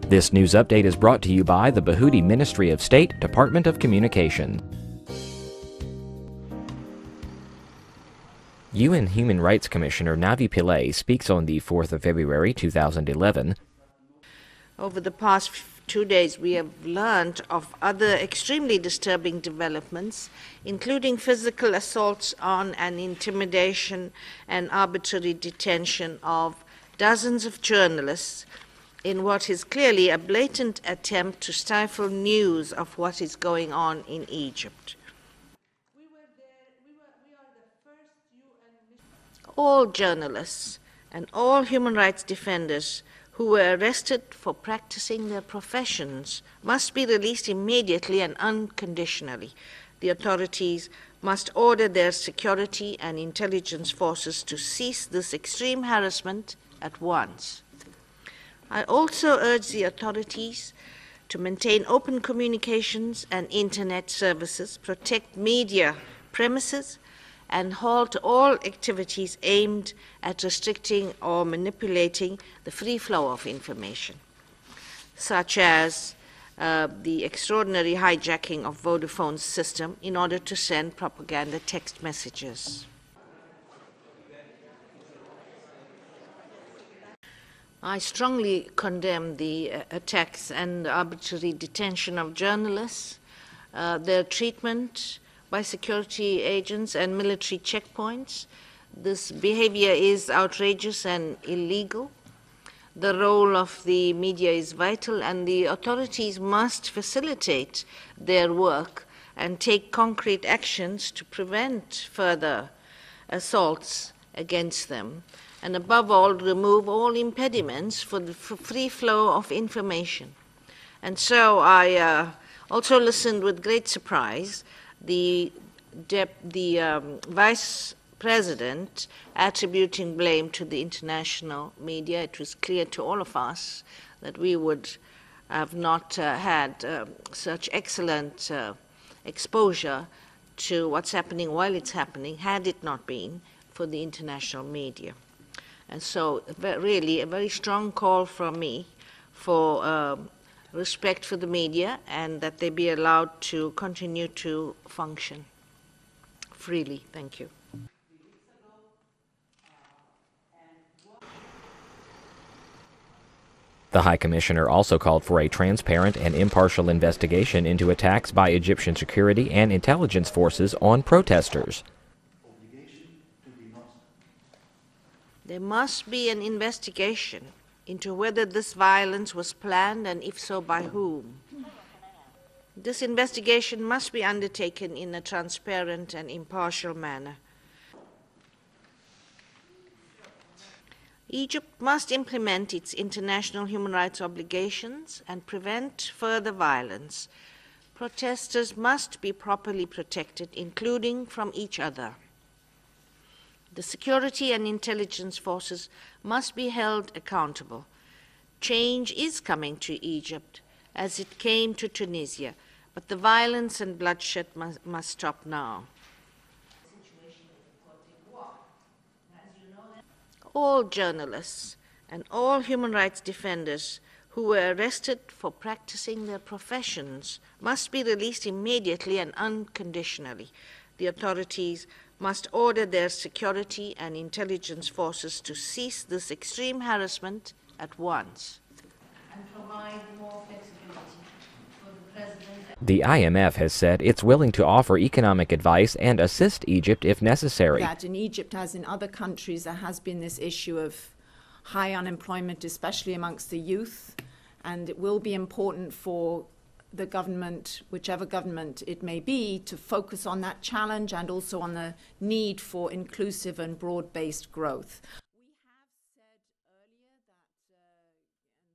This news update is brought to you by the Bahuti Ministry of State, Department of Communications. UN Human Rights Commissioner Navi Pillay speaks on the 4th of February 2011. Over the past 2 days, we have learned of other extremely disturbing developments, including physical assaults on and intimidation and arbitrary detention of dozens of journalists in what is clearly a blatant attempt to stifle news of what is going on in Egypt. All journalists and all human rights defenders who were arrested for practicing their professions must be released immediately and unconditionally. The authorities must order their security and intelligence forces to cease this extreme harassment at once. I also urge the authorities to maintain open communications and internet services, protect media premises, and halt all activities aimed at restricting or manipulating the free flow of information, such as the extraordinary hijacking of Vodafone's system in order to send propaganda text messages. I strongly condemn the attacks and arbitrary detention of journalists, their treatment by security agents and military checkpoints. This behavior is outrageous and illegal. The role of the media is vital, and the authorities must facilitate their work and take concrete actions to prevent further assaults against them, and above all, remove all impediments for the free flow of information. And so I also listened with great surprise the Vice President attributing blame to the international media. It was clear to all of us that we would have not had such excellent exposure to what's happening while it's happening had it not been for the international media. And so really a very strong call from me for respect for the media and that they be allowed to continue to function freely. Thank you. The High Commissioner also called for a transparent and impartial investigation into attacks by Egyptian security and intelligence forces on protesters. There must be an investigation into whether this violence was planned, and if so, by whom. This investigation must be undertaken in a transparent and impartial manner. Egypt must implement its international human rights obligations and prevent further violence. Protesters must be properly protected, including from each other. The security and intelligence forces must be held accountable. Change is coming to Egypt, as it came to Tunisia, but the violence and bloodshed must stop now. All journalists and all human rights defenders who were arrested for practicing their professions must be released immediately and unconditionally. The authorities must order their security and intelligence forces to cease this extreme harassment at once. And provide more flexibility for the President. The IMF has said it's willing to offer economic advice and assist Egypt if necessary. That in Egypt, as in other countries, there has been this issue of high unemployment, especially amongst the youth, and it will be important for the government, whichever government it may be, to focus on that challenge and also on the need for inclusive and broad-based growth. We have said earlier that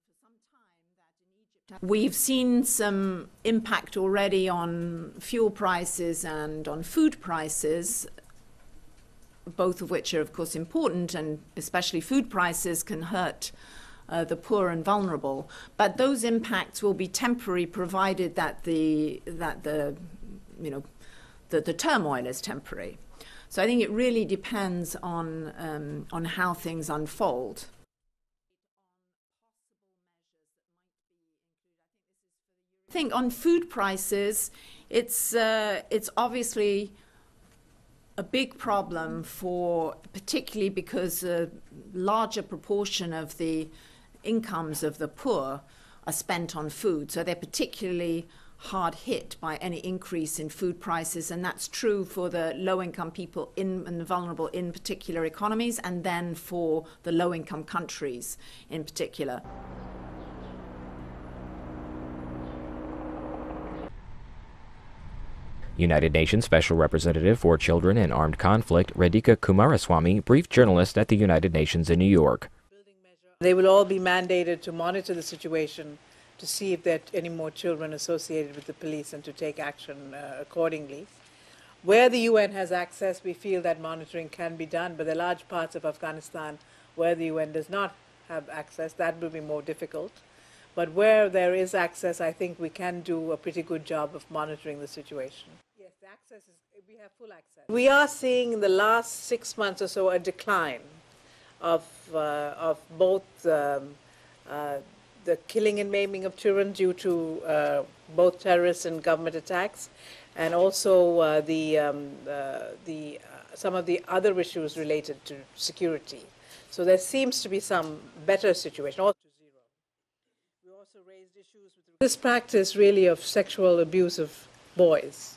for some time that in Egypt we've seen some impact already on fuel prices and on food prices, both of which are of course important, and especially food prices can hurt the poor and vulnerable, but those impacts will be temporary, provided that the turmoil is temporary. So I think it really depends on how things unfold. I think on food prices, it's obviously a big problem particularly because a larger proportion of the incomes of the poor are spent on food. So they're particularly hard hit by any increase in food prices, and that's true for the low-income people and the vulnerable in particular economies, and then for the low-income countries in particular. United Nations Special Representative for Children in Armed Conflict, Radhika Kumaraswamy, briefed journalists at the United Nations in New York. They will all be mandated to monitor the situation to see if there are any more children associated with the police and to take action accordingly. Where the UN has access, we feel that monitoring can be done, but there are large parts of Afghanistan where the UN does not have access. That will be more difficult. But where there is access, I think we can do a pretty good job of monitoring the situation. Yes, the access we have full access. We are seeing in the last 6 months or so a decline of both the killing and maiming of children due to both terrorist and government attacks, and also some of the other issues related to security. So there seems to be some better situation. We also raised issues with this practice really of sexual abuse of boys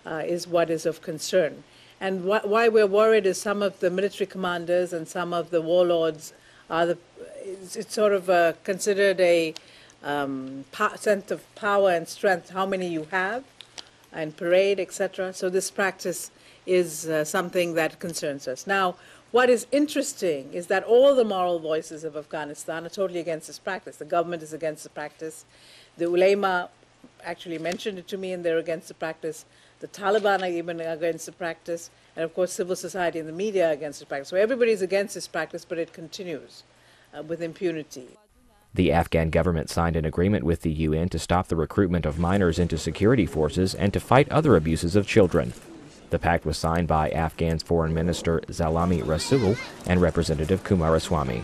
is what is of concern. And why we're worried is some of the military commanders and some of the warlords it's sort of considered a sense of power and strength, how many you have, and parade, etc. So this practice is something that concerns us. Now, what is interesting is that all the moral voices of Afghanistan are totally against this practice. The government is against the practice. The ulema actually mentioned it to me, and they're against the practice. The Taliban are even against the practice. And, of course, civil society and the media are against the practice. So everybody's against this practice, but it continues with impunity. The Afghan government signed an agreement with the UN to stop the recruitment of minors into security forces and to fight other abuses of children. The pact was signed by Afghan's Foreign Minister Zalmay Rasool and Representative Kumaraswamy.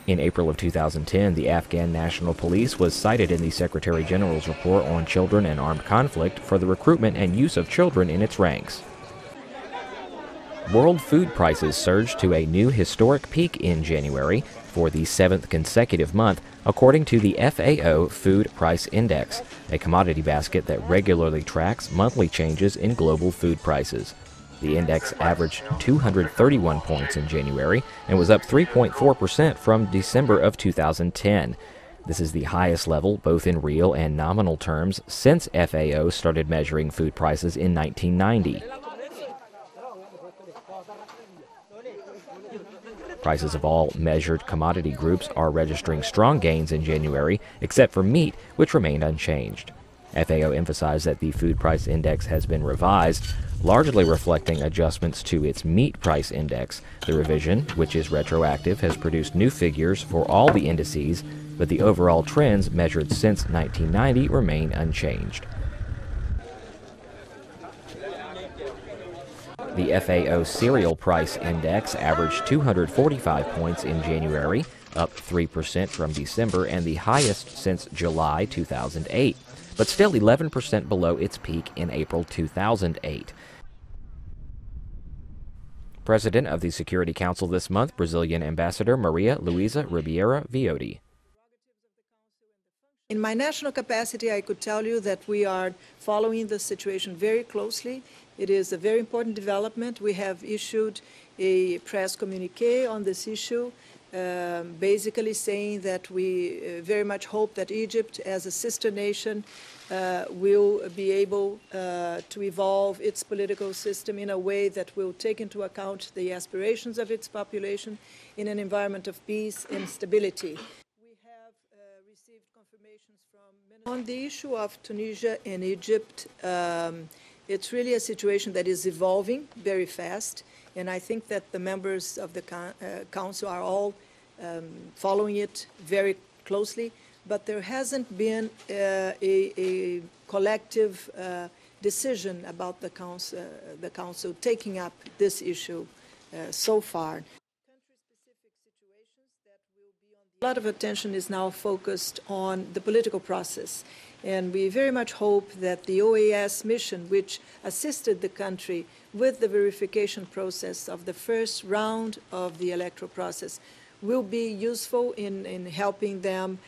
In April of 2010, the Afghan National Police was cited in the Secretary General's report on children and armed conflict for the recruitment and use of children in its ranks. World food prices surged to a new historic peak in January for the 7th consecutive month, according to the FAO Food Price Index, a commodity basket that regularly tracks monthly changes in global food prices. The index averaged 231 points in January and was up 3.4% from December of 2010. This is the highest level, both in real and nominal terms, since FAO started measuring food prices in 1990. Prices of all measured commodity groups are registering strong gains in January, except for meat, which remained unchanged. FAO emphasized that the food price index has been revised, largely reflecting adjustments to its meat price index. The revision, which is retroactive, has produced new figures for all the indices, but the overall trends measured since 1990 remain unchanged. The FAO Cereal Price Index averaged 245 points in January, up 3% from December and the highest since July 2008, but still 11% below its peak in April 2008. President of the Security Council this month, Brazilian Ambassador Maria Luisa Ribeira Viotti. In my national capacity, I could tell you that we are following the situation very closely. It is a very important development. We have issued a press communique on this issue, basically saying that we very much hope that Egypt, as a sister nation, will be able to evolve its political system in a way that will take into account the aspirations of its population in an environment of peace and stability. On the issue of Tunisia and Egypt, it's really a situation that is evolving very fast, and I think that the members of the Council are all following it very closely, but there hasn't been a collective decision about the Council taking up this issue so far. A lot of attention is now focused on the political process, and we very much hope that the OAS mission, which assisted the country with the verification process of the first round of the electoral process, will be useful in helping them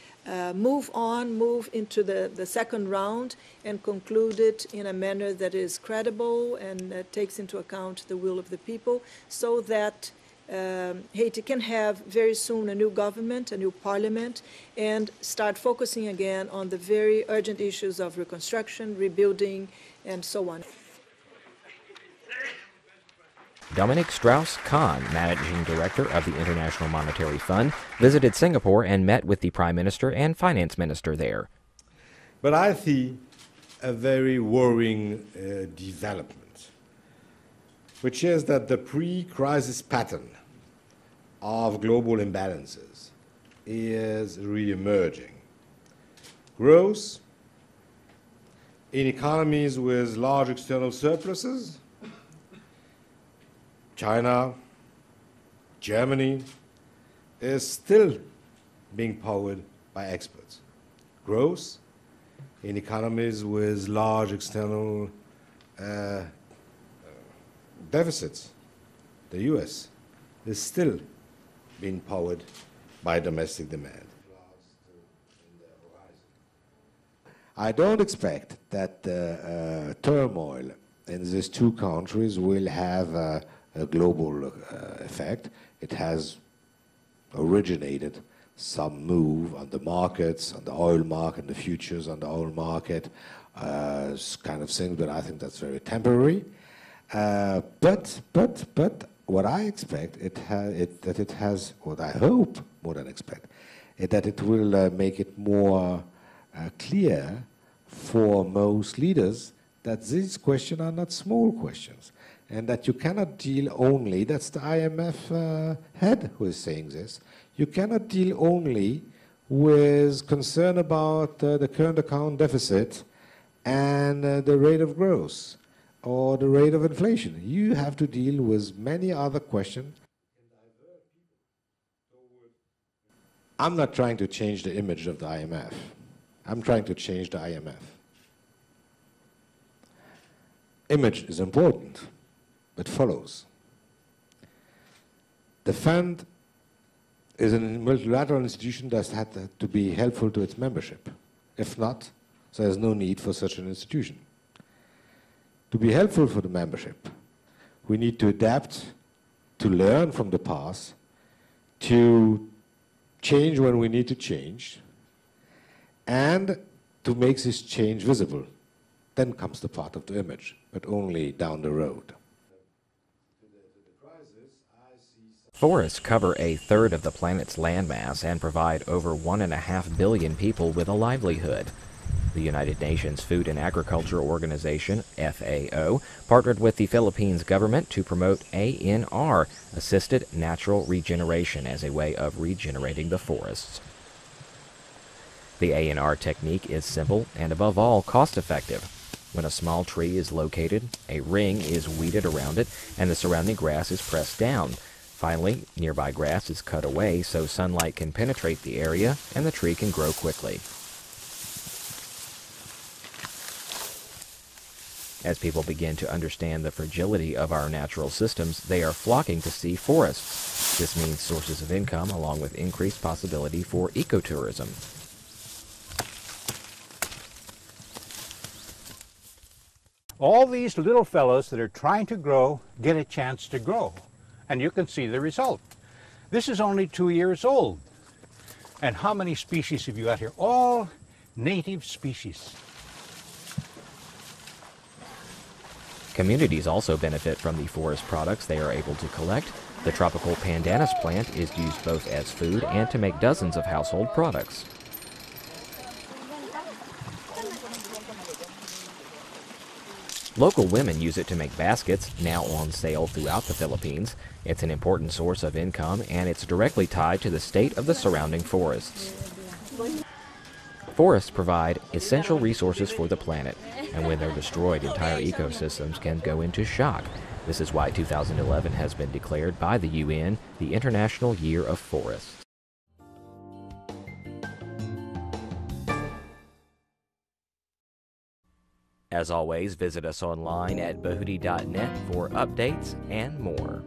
move into the second round and conclude it in a manner that is credible and takes into account the will of the people, so that Haiti can have very soon a new government, a new parliament, and start focusing again on the very urgent issues of reconstruction, rebuilding, and so on. Dominique Strauss-Kahn, Managing Director of the International Monetary Fund, visited Singapore and met with the Prime Minister and Finance Minister there. But I see a very worrying development, which is that the pre-crisis pattern of global imbalances is re-emerging. Growth in economies with large external surpluses, China, Germany, is still being powered by exports. Growth in economies with large external deficits, the US, is still being powered by domestic demand. I don't expect that the turmoil in these two countries will have a global effect. It has originated some move on the markets, on the oil market, the futures on the oil market, kind of things, but I think that's very temporary. But what I expect, what I hope more than expect, is that it will make it more clear for most leaders that these questions are not small questions, and that you cannot deal only, that's the IMF head who is saying this, you cannot deal only with concern about the current account deficit and the rate of growth or the rate of inflation. You have to deal with many other questions. I'm not trying to change the image of the IMF. I'm trying to change the IMF. Image is important, but follows. The fund is a multilateral institution that has to be helpful to its membership. If not, there's no need for such an institution. To be helpful for the membership, we need to adapt, to learn from the past, to change when we need to change, and to make this change visible. Then comes the part of the image, but only down the road. Forests cover a third of the planet's landmass and provide over 1.5 billion people with a livelihood. The United Nations Food and Agriculture Organization, FAO, partnered with the Philippines government to promote ANR, Assisted Natural Regeneration, as a way of regenerating the forests. The ANR technique is simple and, above all, cost-effective. When a small tree is located, a ring is weeded around it, and the surrounding grass is pressed down. Finally, nearby grass is cut away so sunlight can penetrate the area and the tree can grow quickly. As people begin to understand the fragility of our natural systems, they are flocking to see forests. This means sources of income along with increased possibility for ecotourism. All these little fellows that are trying to grow get a chance to grow. And you can see the result. This is only 2 years old. And how many species have you got here? All native species. Communities also benefit from the forest products they are able to collect. The tropical pandanus plant is used both as food and to make dozens of household products. Local women use it to make baskets, now on sale throughout the Philippines. It's an important source of income, and it's directly tied to the state of the surrounding forests. Forests provide essential resources for the planet, and when they're destroyed, entire ecosystems can go into shock. This is why 2011 has been declared by the UN the International Year of Forests. As always, visit us online at bahudi.net for updates and more.